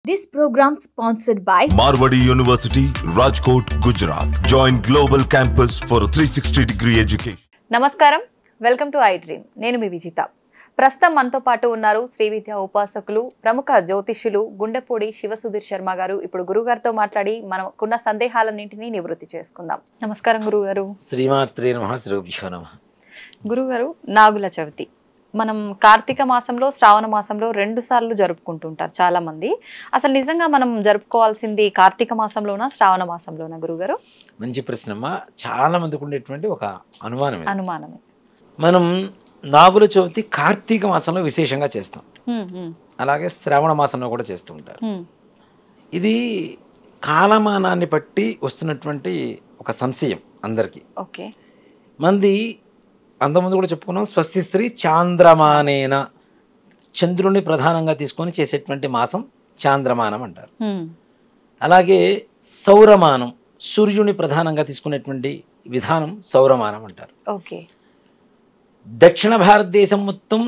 This program sponsored by Marwadi University, Rajkot, Gujarat. Join Global Campus for a 360-degree education. నమస్కారం, welcome to I dream. నేను మీ విజిత. ప్రస్తుతం మనతో పాటు ఉన్నారు శ్రీ విద్యా ఉపాసకులు, ప్రముఖ జ్యోతిష్యులు గుండెపూడి శివసుధీర్ శర్మ గారు. ఇప్పుడు గురుగారితో మాట్లాడి మనకున్న సందేహాలన్నింటినీ నివృత్తి చేసుకుందాం. నమస్కారం గురుగారు. శ్రీమాత్రే నమః. శ్రీభ్యో నమః. గురుగారు, నాగుల చవితి మనం కార్తీక మాసంలో, శ్రావణ మాసంలో 2 సార్లు జరుపుకుంటుంటారు చాలా మంది. అసలు నిజంగా మనం జరుపుకోవాల్సింది కార్తీక మాసంలోనా, శ్రావణ మాసంలోనా గురుగారు? మంచి ప్రశ్నమ్మా. చాలా మందికి ఉండేటువంటి ఒక అనుమానమే. మనం నాగుల చవితి కార్తీక మాసంలో విశేషంగా చేస్తాం, అలాగే శ్రావణ మాసంలో కూడా చేస్తూ ఉంటారు. ఇది కాలమానాన్ని బట్టి వస్తున్నటువంటి ఒక సంశయం అందరికీ. ఓకే. మంది అంతకుముందు కూడా చెప్పుకున్నాం, స్వస్తిశ్రీ చాంద్రమానేన, చంద్రుని ప్రధానంగా తీసుకొని చేసేటువంటి మాసం చాంద్రమానం అంటారు. అలాగే సౌరమానం, సూర్యుని ప్రధానంగా తీసుకునేటువంటి విధానం సౌరమానం అంటారు. ఓకే. దక్షిణ భారతదేశం మొత్తం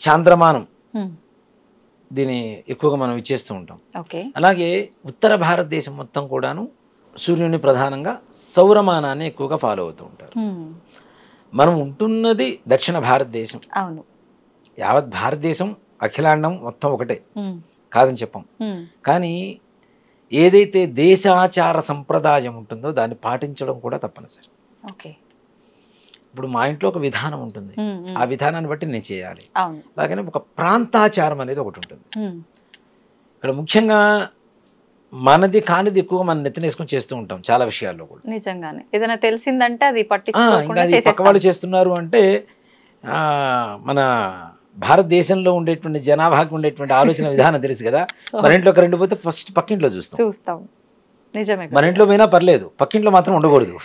చాంద్రమానం దీన్ని ఎక్కువగా మనం ఇచ్చేస్తూ ఉంటాం. అలాగే ఉత్తర భారతదేశం మొత్తం కూడాను సూర్యుని ప్రధానంగా సౌరమానాన్ని ఎక్కువగా ఫాలో అవుతూ ఉంటారు. మనం ఉంటున్నది దక్షిణ భారతదేశం. అవును. యావత్ భారతదేశం అఖిలాండం మొత్తం ఒకటే కాదని చెప్పం. కానీ ఏదైతే దేశాచార సంప్రదాయం ఉంటుందో దాన్ని పాటించడం కూడా తప్పనిసరి. ఓకే. ఇప్పుడు మా ఇంట్లో ఒక విధానం ఉంటుంది, ఆ విధానాన్ని బట్టి నేను చేయాలి. అలాగనే ఒక ప్రాంతాచారం అనేది ఒకటి ఉంటుంది. ఇక్కడ ముఖ్యంగా మనది కానిది ఎక్కువగా మనం నెత్తినేసుకొని చేస్తూ ఉంటాం చాలా విషయాల్లో కూడా. నిజంగానే ఏదైనా తెలిసిందంటే అది పక్క వాళ్ళు చేస్తున్నారు అంటే మన భారతదేశంలో ఉండేటువంటి జనాభాకి ఉండేటువంటి ఆలోచన విధానం తెలుసు కదా. మన ఇంట్లో కరెంట్ పోతే ఫస్ట్ పక్కింట్లో చూస్తాం. నిజమే. మన ఇంట్లో పోయినా పర్లేదు, పక్కింట్లో మాత్రం ఉండకూడదు.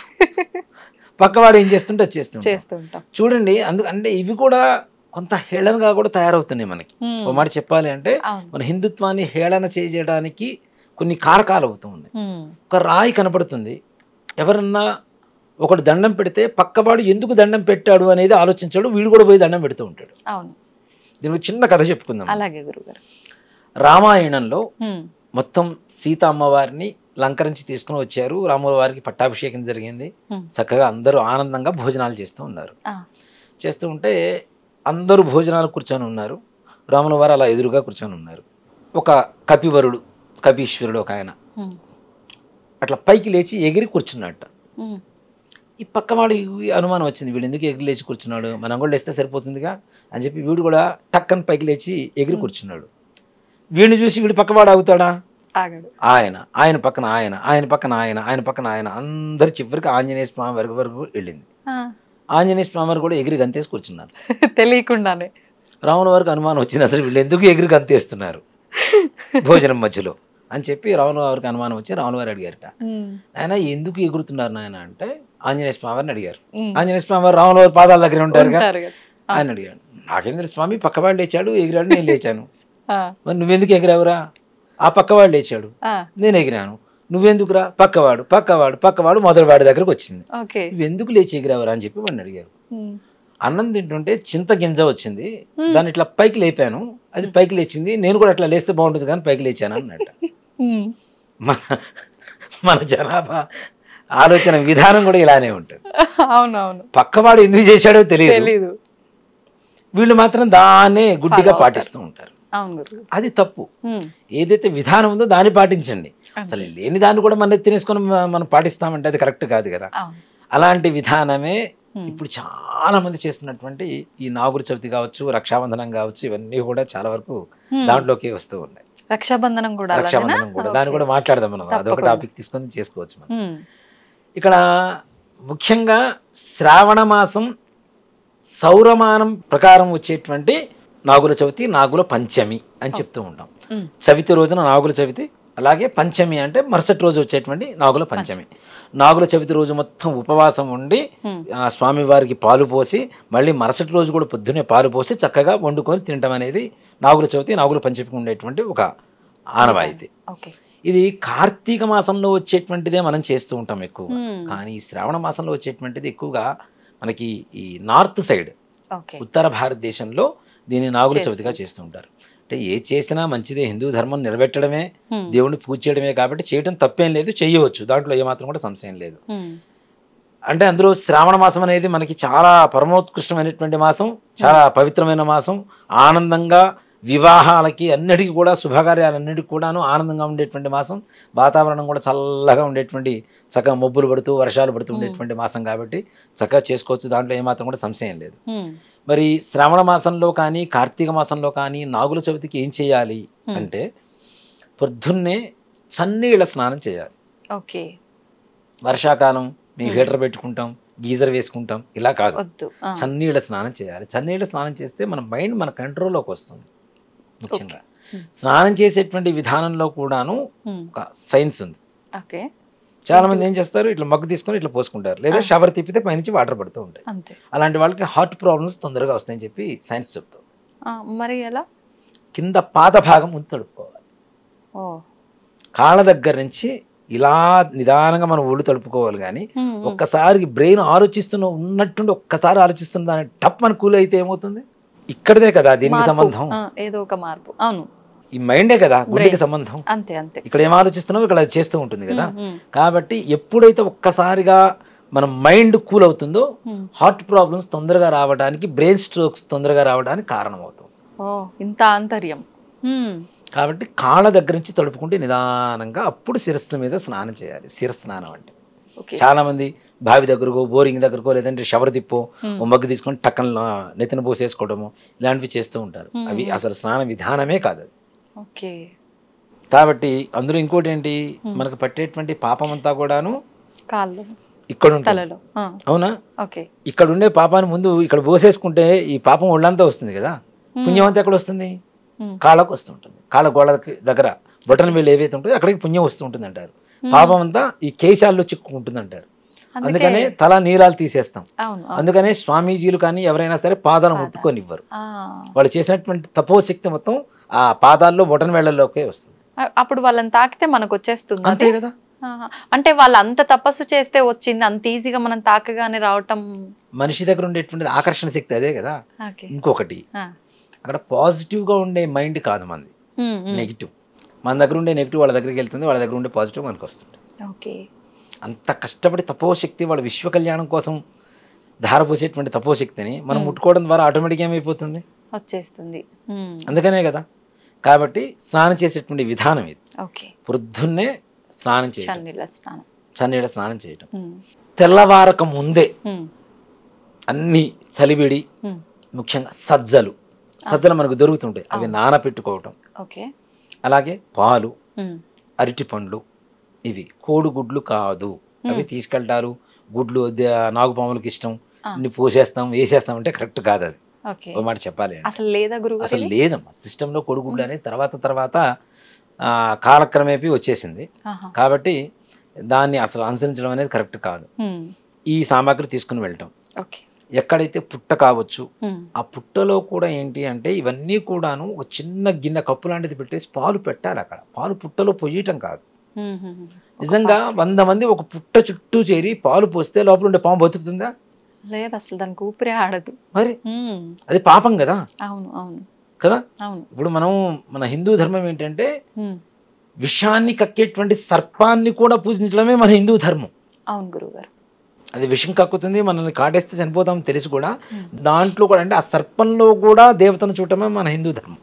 పక్కవాడు ఏం చేస్తుంటే అది చేస్తుంటాం. చూడండి, అంటే ఇవి కూడా కొంత హేళనగా కూడా తయారవుతున్నాయి మనకి. ఒక మాట చెప్పాలి అంటే మన హిందుత్వాన్ని హేళన చేయడానికి కొన్ని కారకాలు అవుతూ ఉన్నాయి. ఒక రాయి కనపడుతుంది, ఎవరన్నా ఒకడు దండం పెడితే పక్కవాడు ఎందుకు దండం పెట్టాడు అనేది ఆలోచించాడు, వీడు కూడా పోయి దండం పెడుతూ ఉంటాడు. దీనికి చిన్న కథ చెప్పుకుందాం. అలాగే గురుగారు. రామాయణంలో మొత్తం సీత అమ్మవారిని లంకరించి తీసుకుని వచ్చారు. రాముల వారికి పట్టాభిషేకం జరిగింది. చక్కగా అందరూ ఆనందంగా భోజనాలు చేస్తూ ఉన్నారు. చేస్తూ ఉంటే అందరూ భోజనాలు కూర్చొని ఉన్నారు. రాముల వారు అలా ఎదురుగా కూర్చొని ఉన్నారు. ఒక కపివరుడు, కపీశ్వరుడు ఒక ఆయన అట్లా పైకి లేచి ఎగిరి కూర్చున్నట్ట. ఈ పక్కవాడు అనుమానం వచ్చింది, వీడు ఎందుకు ఎగిరి లేచి కూర్చున్నాడు, మనం కూడా లేస్తే సరిపోతుందిగా అని చెప్పి వీడు కూడా టక్కని పైకి లేచి ఎగిరి కూర్చున్నాడు. వీడిని చూసి వీడు పక్కవాడు ఆగుతాడా? ఆయన పక్కన ఆయన పక్కన ఆయన అందరు చివరికి ఆంజనేయ స్వామి వరకు వెళ్ళింది. ఆంజనేయ స్వామి వారు కూడా ఎగిరి గంతేసి కూర్చున్నారు తెలియకుండానే. రాముల వారికి అనుమానం వచ్చింది, అసలు వీళ్ళు ఎందుకు ఎగిరి గంతేస్తున్నారు భోజనం మధ్యలో అని చెప్పి రాముల వారికి అనుమానం వచ్చి రాముల వారు అడిగారట, ఆయన ఎందుకు ఎగురుతున్నారు నాయన అంటే ఆంజనేయ స్వామి వారిని అడిగారు. ఆంజనేయ స్వామి వారు రాముల వారి పాదాల దగ్గర ఉంటారుగా, ఆయన అడిగాడు. నాకేంద్ర స్వామి పక్కవాడు లేచాడు, ఎగిరాడు, నేను లేచాను. మరి నువ్వెందుకు ఎగిరావురా? ఆ పక్కవాడు లేచాడు, నేను ఎగిరాను. నువ్వెందుకురా? పక్కవాడు మొదటివాడి దగ్గరకు వచ్చింది, నువ్వెందుకు లేచి ఎగిరావురా అని చెప్పి వాడిని అడిగారు. అన్నం తింటుంటే చింత గింజ వచ్చింది, దాన్ని ఇట్లా పైకి లేపాను, అది పైకి లేచింది, నేను కూడా అట్లా లేస్తే బాగుంటుంది కానీ పైకి లేచాను అన్నట్టు. మన జనాభా ఆలోచన విధానం కూడా ఇలానే ఉంటుంది. అవునవును. పక్కవాడు ఎందుకు చేశాడో తెలియదు, వీళ్ళు మాత్రం దాన్నే గుడ్డిగా పాటిస్తూ ఉంటారు. అది తప్పు. ఏదైతే విధానం ఉందో దాన్ని పాటించండి. అసలు లేని దాన్ని కూడా మన తినేసుకొని మనం పాటిస్తామంటే అది కరెక్ట్ కాదు కదా. అలాంటి విధానమే ఇప్పుడు చాలా మంది చేస్తున్నటువంటి ఈ నాగుల చవితి కావచ్చు, రక్షాబంధనం కావచ్చు, ఇవన్నీ కూడా చాలా వరకు దాంట్లోకి వస్తూ ఉన్నాయి. రక్షాబంధనం కూడా దాన్ని కూడా మాట్లాడదాం మనం, అదొక టాపిక్ తీసుకొని చేసుకోవచ్చు మనం. ఇక్కడ ముఖ్యంగా శ్రావణ మాసం సౌరమానం ప్రకారం వచ్చేటువంటి నాగుల చవితి, నాగుల పంచమి అని చెప్తూ ఉంటాం. చవితి రోజున నాగుల చవితి, అలాగే పంచమి అంటే మరుసటి రోజు వచ్చేటువంటి నాగుల పంచమి. నాగుల చవితి రోజు మొత్తం ఉపవాసం ఉండి స్వామివారికి పాలు పోసి మళ్ళీ మరుసటి రోజు కూడా పొద్దునే పాలు పోసి చక్కగా వండుకొని తినడం అనేది నాగుల చవితి, నాగుల పంచమికి ఉండేటువంటి ఒక ఆనవాయితీ. ఇది కార్తీక మాసంలో వచ్చేటువంటిదే మనం చేస్తూ ఉంటాం ఎక్కువ. కానీ శ్రావణ మాసంలో వచ్చేటువంటిది ఎక్కువగా మనకి ఈ నార్త్ సైడ్, ఉత్తర భారతదేశంలో దీన్ని నాగుల చవితిగా చేస్తూ ఉంటారు. అంటే ఏ చేసినా మంచిదే, హిందూ ధర్మం నిలబెట్టడమే, దేవుడిని పూజ చేయడమే, కాబట్టి చేయడం తప్పేం లేదు, చేయవచ్చు, దాంట్లో ఏమాత్రం కూడా సంశయం లేదు. అంటే అందులో శ్రావణ మాసం అనేది మనకి చాలా పరమోత్కృష్టమైనటువంటి మాసం, చాలా పవిత్రమైన మాసం. ఆనందంగా వివాహాలకి అన్నిటికీ కూడా, శుభకార్యాలన్నిటికీ కూడాను ఆనందంగా ఉండేటువంటి మాసం. వాతావరణం కూడా చల్లగా ఉండేటువంటి, చక్కగా మబ్బులు పడుతూ వర్షాలు పడుతూ ఉండేటువంటి మాసం కాబట్టి చక్కగా చేసుకోవచ్చు, దాంట్లో ఏమాత్రం కూడా సంశయం లేదు. మరి శ్రావణ మాసంలో కానీ కార్తీక మాసంలో కానీ నాగుల చవితికి ఏం చేయాలి అంటే పొద్దున్నే చన్నీళ్ళ స్నానం చేయాలి. ఓకే. వర్షాకాలం మేము హీటర్ పెట్టుకుంటాం, గీజర్ వేసుకుంటాం, ఇలా కాదు, చన్నీళ్ళ స్నానం చేయాలి. చన్నీళ్ళ స్నానం చేస్తే మన మైండ్ మన కంట్రోల్లోకి వస్తుంది. ముఖ్యంగా స్నానం చేసేటువంటి విధానంలో కూడాను ఒక సైన్స్ ఉంది. చాలా మంది ఏం చేస్తారు, ఇట్లా మగ్గు తీసుకొని ఇట్లా పోసుకుంటారు, లేదా షవర్ తిప్పితే పైనుంచి వాటర్ పడుతూ ఉంటాయి. అలాంటి వాళ్ళకి హార్ట్ ప్రాబ్లమ్స్ తొందరగా వస్తాయని చెప్పి సైన్స్ చెప్తారు. మరి ఎలా? కింద పాద భాగం ముందు తడుపుకోవాలి, కాళ్ళ దగ్గర నుంచి ఇలా నిదానంగా మనం ఒళ్ళు తడుపుకోవాలి. కానీ ఒక్కసారి బ్రెయిన్ ఉన్నట్టుండి ఒక్కసారి ఆలోచిస్తున్న దాని టప్ మన కూల్ అయితే ఏమవుతుంది? ఇక్కడదే కదా దీనికి సంబంధం, ఏదో ఒక మార్పు. అవును, ఈ మైండే కదా గుండెకి సంబంధం. అంతే అంతే, ఇక్కడ ఏం ఆలోచిస్తున్నావు ఇక్కడ అది చేస్తూ ఉంటుంది కదా. కాబట్టి ఎప్పుడైతే ఒక్కసారిగా మన మైండ్ కూల్ అవుతుందో హార్ట్ ప్రాబ్లమ్స్ తొందరగా రావడానికి, బ్రెయిన్ స్ట్రోక్స్ తొందరగా రావడానికి కారణం అవుతుంది. ఇంత ఆంతర్యం. కాబట్టి కాళ్ళ దగ్గర నుంచి తడుపుకుంటే నిదానంగా అప్పుడు శిరస్సు మీద స్నానం చేయాలి. శిరస్సు స్నానం అంటే చాలా మంది బావి దగ్గరకో, బోరింగ్ దగ్గరకో, లేదంటే షవర్ తిప్పో, మగ్గు తీసుకొని టక్కన నెత్తిన పోసేసుకోవడము, ఇలాంటివి చేస్తూ ఉంటారు. అవి అసలు స్నాన విధానమే కాదు అది. కాబట్టి అందులో ఇంకోటి ఏంటి, మనకు పట్టేటువంటి పాపం అంతా కూడాను ఇక్కడ ఉంటుంది. అవునా? ఇక్కడ ఉండే పాపాన్ని ముందు ఇక్కడ పోసేసుకుంటే ఈ పాపం ఒళ్ళంతా వస్తుంది కదా, పుణ్యం అంతా ఎక్కడ వస్తుంది? కాళ్ళకు వస్తుంటుంది. కాళ్ళ గోళ్ళ దగ్గర బొటన వేలు ఏవైతే ఉంటుందో అక్కడికి పుణ్యం వస్తూ ఉంటుంది అంటారు. పాపం అంతా ఈ కేశాల్లో చిక్కుకుంటుంది అంటారు. అందుకనే తల నీలాలు తీసేస్తాం. అందుకనే స్వామీజీలు కానీ ఎవరైనా సరే పాదాలు ముట్టుకొని ఇవ్వరు. వాళ్ళు చేసినటువంటి తపోశక్తి మొత్తం ఆ పాదాల్లో బొటన వేళ్లలోకే వస్తుంది. అప్పుడు వాళ్ళని తాకితే మనకు వచ్చేస్తుంది, అంతే కదా. అంటే వాళ్ళు అంత తపస్సు చేస్తే వచ్చింది, అంత ఈజీగా మనం తాకగానే రావటం. మనిషి దగ్గర ఉండేటువంటి ఆకర్షణ శక్తి అదే కదా. ఇంకొకటి, అక్కడ పాజిటివ్ గా ఉండే మైండ్ కాదు మనది, నెగిటివ్. మన దగ్గర ఉండే నెగిటివ్ వాళ్ళ దగ్గరికి వెళ్తుంది, వాళ్ళ దగ్గర ఉండే పాజిటివ్ మనకు వస్తుంది. అంత కష్టపడి తపోశక్తి, వాళ్ళ విశ్వ కళ్యాణం కోసం ధారపోసేటువంటి తపోశక్తిని మనం ముట్టుకోవడం ద్వారా ఆటోమేటిక్గా ఏమైపోతుంది, వచ్చేస్తుంది. అందుకనే కదా. కాబట్టి స్నానం చేసేటువంటి విధానం ఇది. పొద్దున్నే స్నానం చేయడం, చన్నీళ్ళ స్నానం చేయటం. తెల్లవారక ముందే అన్ని చలివిడి, ముఖ్యంగా సజ్జలు మనకు దొరుకుతుంటాయి, అవి నానపెట్టుకోవటం. అలాగే పాలు, అరటి పండ్లు, ఇవి కోడిగుడ్లు కాదు, అవి తీసుకెళ్తారు. గుడ్లు నాగుపాములకు ఇష్టం, ఇన్ని పోసేస్తాం వేసేస్తాం అంటే కరెక్ట్ కాదు. అది ఒక మాట చెప్పాలి, అసలు లేదమ్మా సిస్టంలో కోడిగుడ్లు అనేది తర్వాత కాలక్రమేపీ వచ్చేసింది. కాబట్టి దాన్ని అసలు అనుసరించడం అనేది కరెక్ట్ కాదు. ఈ సామాగ్రి తీసుకుని వెళ్ళటం. ఎక్కడైతే పుట్ట కావచ్చు, ఆ పుట్టలో కూడా ఏంటి అంటే ఇవన్నీ కూడాను ఒక చిన్న గిన్నె కప్పు లాంటిది పెట్టేసి పాలు పెట్టాలి. అక్కడ పాలు పుట్టలో పొయ్యటం కాదు. నిజంగా 100 మంది ఒక పుట్ట చుట్టూ చేరి పాలు పోస్తే లోపల ఉండే పాము బతుకుతుందా? లేదు, అసలు దానికి ఊపిరి ఆడదు. మరి అది పాపం కదా. అవును అవును కదా. ఇప్పుడు మన హిందూ ధర్మం ఏంటంటే విషాన్ని కక్కేటువంటి సర్పాన్ని కూడా పూజించడమే మన హిందూ ధర్మం. అవును గురుగారు. అది విషం కక్కుతుంది, మనల్ని కాటేస్తే చనిపోతాం తెలిసి కూడా దాంట్లో కూడా అంటే ఆ సర్పంలో కూడా దేవతను చూడటమే మన హిందూ ధర్మం.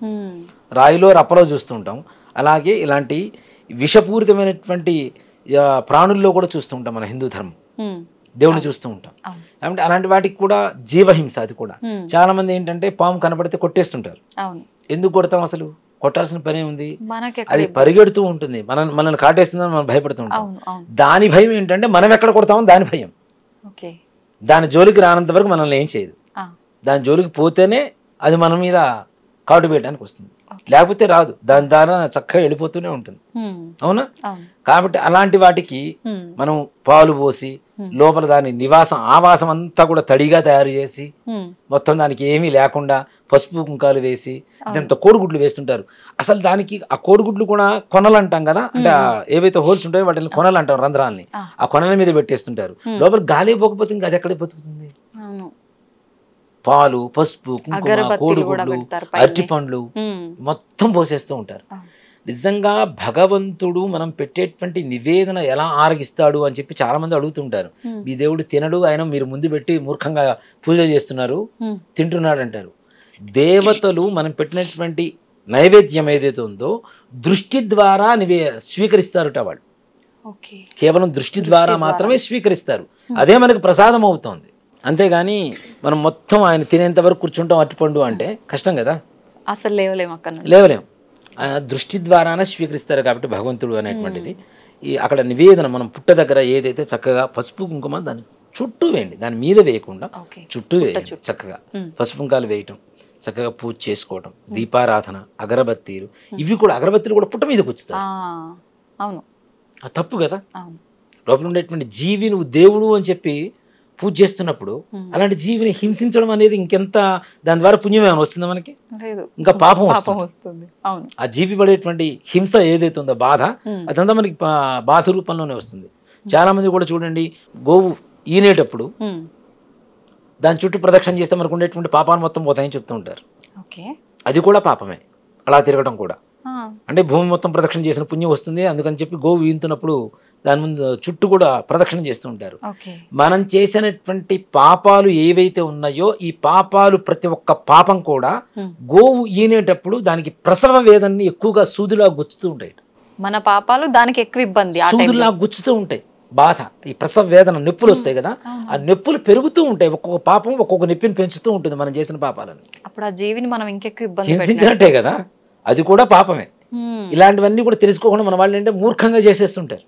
రాయిలో రప్పలో చూస్తుంటాం, అలాగే ఇలాంటి విషపూరితమైనటువంటి ప్రాణుల్లో కూడా చూస్తూ ఉంటాం మన హిందూ ధర్మం. దేవుని చూస్తూ ఉంటాం. కాబట్టి అలాంటి వాటికి కూడా జీవహింస. అది కూడా చాలా మంది ఏంటంటే పాము కనపడితే కొట్టేస్తుంటారు. ఎందుకు కొడతాం? అసలు కొట్టాల్సిన పనే ఉంది. అది పరిగెడుతూ ఉంటుంది, మనల్ని కాటేస్తుందని మనం భయపడుతూ ఉంటాం. దాని భయం ఏంటంటే మనం ఎక్కడ కొడతామో దాని భయం. దాని జోలికి రానంత వరకు మనల్ని ఏం చేయదు. దాని జోలికి పోతేనే అది మన మీద కాటు వేయడానికి వస్తుంది, లేకపోతే రాదు. దాని ద్వారా చక్కగా వెళ్ళిపోతూనే ఉంటుంది. అవునా? కాబట్టి అలాంటి వాటికి మనం పాలు పోసి లోపల దాని ఆవాసం అంతా కూడా తడిగా తయారు చేసి మొత్తం దానికి ఏమీ లేకుండా పసుపు కుంకాలు వేసి ఇంత కోడిగుడ్లు వేస్తుంటారు. అసలు దానికి ఆ కోడిగుడ్లు కూడా కొనలు అంటాం కదా, అంటే ఏవైతే హోల్స్ ఉంటాయో వాటిని కొనలు అంటాం, రంధ్రాలని. ఆ కొనల మీద పెట్టేస్తుంటారు. లోపల గాలి పోకపోతే ఇంకా అది ఎక్కడ బతుకుతుంది? పాలు, పసుపు, కుంకుమ, అగరబత్తీలు కూడా కోడిగుడ్లు, పెడతారు పైనే. అరటిపండ్లు మొత్తం పోసేస్తూ ఉంటారు. నిజంగా భగవంతుడు మనం పెట్టేటువంటి నివేదన ఎలా ఆరగిస్తాడు అని చెప్పి చాలా మంది అడుగుతుంటారు. మీ దేవుడు తినడు, ఆయన మీరు ముందు పెట్టి మూర్ఖంగా పూజ చేస్తున్నారు, తింటున్నాడు అంటారు. దేవతలు మనం పెట్టినటువంటి నైవేద్యం ఏదైతే ఉందో దృష్టి ద్వారా స్వీకరిస్తారట వాళ్ళు. కేవలం దృష్టి ద్వారా మాత్రమే స్వీకరిస్తారు. అదే మనకు ప్రసాదం అవుతోంది. అంతేగాని మనం మొత్తం ఆయన తినేంత వరకు కూర్చుంటాం అరటిపండు అంటే కష్టం కదా, అసలు లేవలేము, అక్కడ లేవలేం. దృష్టి ద్వారానే స్వీకరిస్తారు కాబట్టి భగవంతుడు అనేటువంటిది. అక్కడ నివేదన మనం పుట్ట దగ్గర ఏదైతే చక్కగా పసుపు కుంకుమ దాని చుట్టూ వేయండి, దాని మీద వేయకుండా చుట్టూ వేయండి. చక్కగా పసుపు కుంకాలు వేయటం, చక్కగా పూజ చేసుకోవటం, దీపారాధన, అగరబత్తీలు. ఇవి కూడా అగరబత్తీలు కూడా పుట్ట మీద కూర్చుతారు. అవును, తప్పు కదా. లోపల ఉండేటువంటి జీవి నువ్వు దేవుడు అని చెప్పి పూజ చేస్తున్నప్పుడు అలాంటి జీవిని హింసించడం అనేది ఇంకెంత, దాని ద్వారా పుణ్యం ఏమైనా వస్తుందా మనకి? ఇంకా పాపం వస్తుంది. ఆ జీవి పడేటువంటి హింస ఏదైతే ఉందో బాధ, అదంతా మనకి బాధ రూపంలోనే వస్తుంది. చాలా మంది కూడా చూడండి, గోవు ఈనేటప్పుడు దాని చుట్టూ ప్రదక్షిణ చేస్తే మనకు ఉండేటువంటి పాపాలు మొత్తం పోతాయని చెప్తూ ఉంటారు. అది కూడా పాపమే, అలా తిరగడం కూడా. అంటే భూమి మొత్తం ప్రదక్షిణ చేసిన పుణ్యం వస్తుంది, అందుకని చెప్పి గోవు ఈంతున్నప్పుడు దాని ముందు చుట్టూ కూడా ప్రదక్షిణ చేస్తూ ఉంటారు. మనం చేసినటువంటి పాపాలు ఏవైతే ఉన్నాయో ఈ పాపాలు ప్రతి ఒక్క పాపం కూడా గోవు ఈనేటప్పుడు దానికి ప్రసవ వేదనని ఎక్కువగా సూదిలా గుచ్చుతూ ఉంటాయి. మన పాపాలు దానికి ఎక్కువ ఇబ్బంది, సూదులా గుచ్చుతూ ఉంటాయి. బాధ, ఈ ప్రసవ వేదన, నొప్పులు వస్తాయి కదా, ఆ నొప్పులు పెరుగుతూ ఉంటాయి. ఒక్కొక్క పాపం ఒక్కొక్క నొప్పిని పెంచుతూ ఉంటుంది మనం చేసిన పాపాలని. అప్పుడు ఆ జీవిని మనం ఇంకెక్కువ ఇబ్బంది హింసించినట్టే కదా, అది కూడా పాపమే. ఇలాంటివన్నీ కూడా తెలుసుకోకుండా మన వాళ్ళు ఏంటంటే మూర్ఖంగా చేసేస్తుంటారు.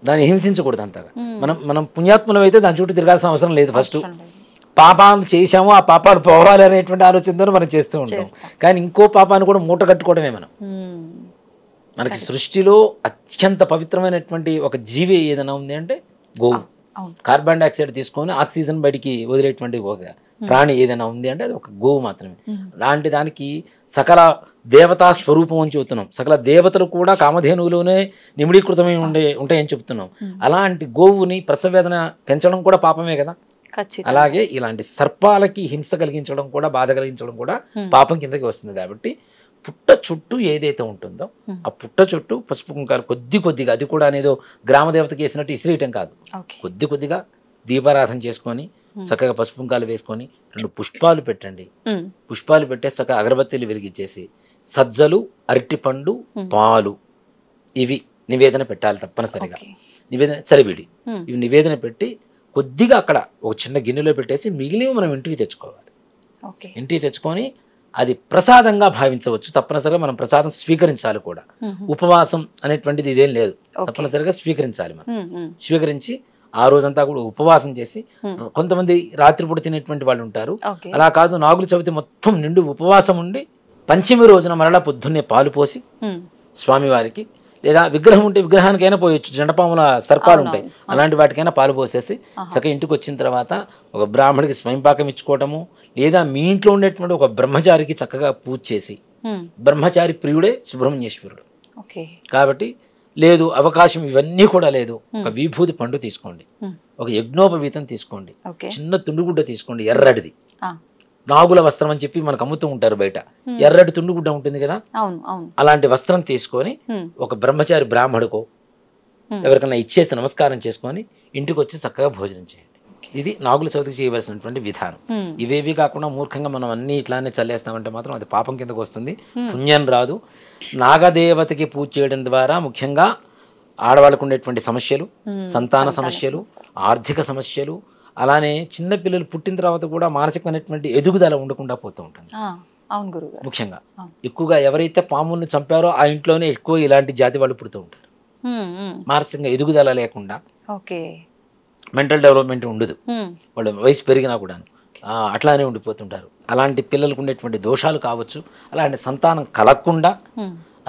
దాన్ని హింసించకూడదు అంతగా. మనం పుణ్యాత్మలం అయితే దాని చుట్టూ తిరగాల్సిన అవసరం లేదు. ఫస్ట్ పాపాలు చేసాము, ఆ పాపాలు పోవాలి అనేటువంటి ఆలోచనతో మనం చేస్తూ ఉంటాం. కానీ ఇంకో పాపాన్ని కూడా మూట కట్టుకోవడమే మనం. మనకి సృష్టిలో అత్యంత పవిత్రమైనటువంటి ఒక జీవి ఏదైనా ఉంది అంటే గోవు. కార్బన్ డైఆక్సైడ్ తీసుకొని ఆక్సిజన్ బయటికి వదిలేటువంటి ఒక ప్రాణి ఏదైనా ఉంది అంటే అది ఒక గోవు మాత్రమే. అలాంటి దానికి సకల దేవతా స్వరూపం అని చెబుతున్నాం. సకల దేవతలు కూడా కామధేనువులోనే నిమిడీకృతమై ఉంటాయని చెప్తున్నాం. అలాంటి గోవుని ప్రసవేదన పెంచడం కూడా పాపమే కదా. అలాగే ఇలాంటి సర్పాలకి హింస కలిగించడం కూడా, బాధ కలిగించడం కూడా పాపం కిందకి వస్తుంది. కాబట్టి పుట్ట చుట్టూ ఏదైతే ఉంటుందో ఆ పుట్ట చుట్టూ పసుపు కుంకాలు కొద్దిగా, అది కూడా అనేదో గ్రామ దేవతకి వేసినట్టు ఇసిరేయటం కాదు, కొద్దిగా దీపారాధన చేసుకొని చక్కగా పసుపు కుంకాలు వేసుకొని 2 పుష్పాలు పెట్టండి. పుష్పాలు పెట్టేసి చక్కగా అగరబత్తీలు వెలిగించేసి సజ్జలు, అరటిపండు, పాలు ఇవి నివేదన పెట్టాలి తప్పనిసరిగా. నివేదన సరివిడి ఇవి నివేదన పెట్టి కొద్దిగా అక్కడ ఒక చిన్న గిన్నెలో పెట్టేసి మిగిలినవి మనం ఇంటికి తెచ్చుకోవాలి. ఇంటికి తెచ్చుకొని అది ప్రసాదంగా భావించవచ్చు. తప్పనిసరిగా మనం ప్రసాదం స్వీకరించాలి కూడా. ఉపవాసం అనేటువంటిది ఇదేం లేదు, తప్పనిసరిగా స్వీకరించాలి. మనం స్వీకరించి ఆ రోజంతా కూడా ఉపవాసం చేసి, కొంతమంది రాత్రిపూట తినేటువంటి వాళ్ళు ఉంటారు. అలా కాదు, నాగుల చవితి మొత్తం నిండు ఉపవాసం ఉండి పంచమి రోజున మరలా పొద్దున్నే పాలు పోసి స్వామివారికి, లేదా విగ్రహం ఉంటే విగ్రహానికైనా పోయొచ్చు, జండపాముల సర్పాలు ఉంటాయి, అలాంటి వాటికైనా పాలు పోసేసి చక్కగా ఇంటికి వచ్చిన తర్వాత ఒక బ్రాహ్మడికి స్వయంపాకం ఇచ్చుకోవటము, లేదా మీ ఇంట్లో ఉండేటువంటి ఒక బ్రహ్మచారికి చక్కగా పూజ చేసి, బ్రహ్మచారి ప్రియుడే సుబ్రహ్మణ్యేశ్వరుడు కాబట్టి లేదు అవకాశం ఇవన్నీ కూడా లేదు, ఒక విభూతి పండు తీసుకోండి, ఒక యజ్ఞోపవీతం తీసుకోండి, చిన్న తుండుగుడ్డ తీసుకోండి, ఎర్రటిది, నాగుల వస్త్రం అని చెప్పి మనకు అమ్ముతూ ఉంటారు బయట, ఎర్రటి తుండుగుడ్డ ఉంటుంది కదా, అలాంటి వస్త్రం తీసుకొని ఒక బ్రహ్మచారి బ్రాహ్మడుకో ఎవరికైనా ఇచ్చేసి నమస్కారం చేసుకొని ఇంటికి వచ్చి చక్కగా భోజనం చేయండి. ఇది నాగుల చవితికి చేయవలసినటువంటి విధానం. ఇవేవి కాకుండా మూర్ఖంగా మనం అన్ని ఇట్లానే చల్లేస్తామంటే మాత్రం అది పాపం కిందకు వస్తుంది, పుణ్యం రాదు. నాగదేవతకి పూజ చేయడం ద్వారా ముఖ్యంగా ఆడవాళ్ళకు ఉండేటువంటి సమస్యలు, సంతాన సమస్యలు, ఆర్థిక సమస్యలు, అలానే చిన్నపిల్లలు పుట్టిన తర్వాత కూడా మానసికమైనటువంటి ఎదుగుదల ఉండకుండా పోతూ ఉంటుంది. ముఖ్యంగా ఎక్కువగా ఎవరైతే పాములను చంపారో ఆ ఇంట్లోనే ఎక్కువ ఇలాంటి జాతి వాళ్ళు పుడుతూ ఉంటారు. మానసికంగా ఎదుగుదల లేకుండా, మెంటల్ డెవలప్మెంట్ ఉండదు, వాళ్ళు వయసు పెరిగినా కూడా అట్లానే ఉండిపోతుంటారు. అలాంటి పిల్లలకు ఉండేటువంటి దోషాలు కావచ్చు, అలాంటి సంతానం కలగకుండా,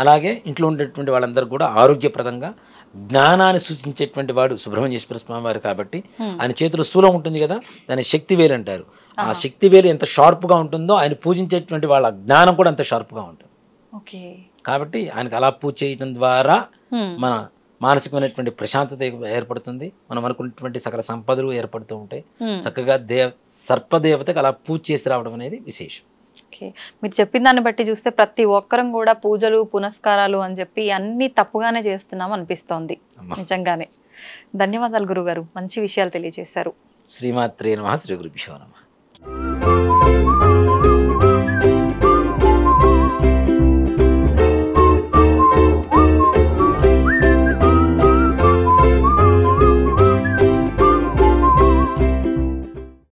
అలాగే ఇంట్లో ఉండేటువంటి వాళ్ళందరూ కూడా ఆరోగ్యప్రదంగా జ్ఞానాన్ని సూచించేటువంటి వాడు సుబ్రహ్మణ్యేశ్వర స్వామి వారు కాబట్టి ఆయన చేతిలో శూలం ఉంటుంది కదా, దాన్ని శక్తివేలు అంటారు. ఆ శక్తివేలు ఎంత షార్ప్గా ఉంటుందో ఆయన పూజించేటువంటి వాళ్ళ జ్ఞానం కూడా అంత షార్ప్గా ఉంటుంది. కాబట్టి ఆయనకు అలా పూజ చేయడం ద్వారా మన మానసికమైనటువంటి ప్రశాంతత ఏర్పడుతుంది, మనం అనుకున్నటువంటి సకల సంపదలు ఏర్పడుతూ ఉంటాయి. చక్కగా సర్పదేవతకు అలా పూజ చేసి రావడం అనేది విశేషం. ఓకే, మీరు చెప్పిన దాన్ని బట్టి చూస్తే ప్రతి ఒక్కరం కూడా పూజలు పునస్కారాలు అని చెప్పి అన్ని తప్పుగానే చేస్తున్నాం అనిపిస్తోంది. నిజంగానే ధన్యవాదాలు గురుగారు, మంచి విషయాలు తెలియజేశారు. శ్రీమాత్రే నమః. శ్రీ గురుభ్యో నమః.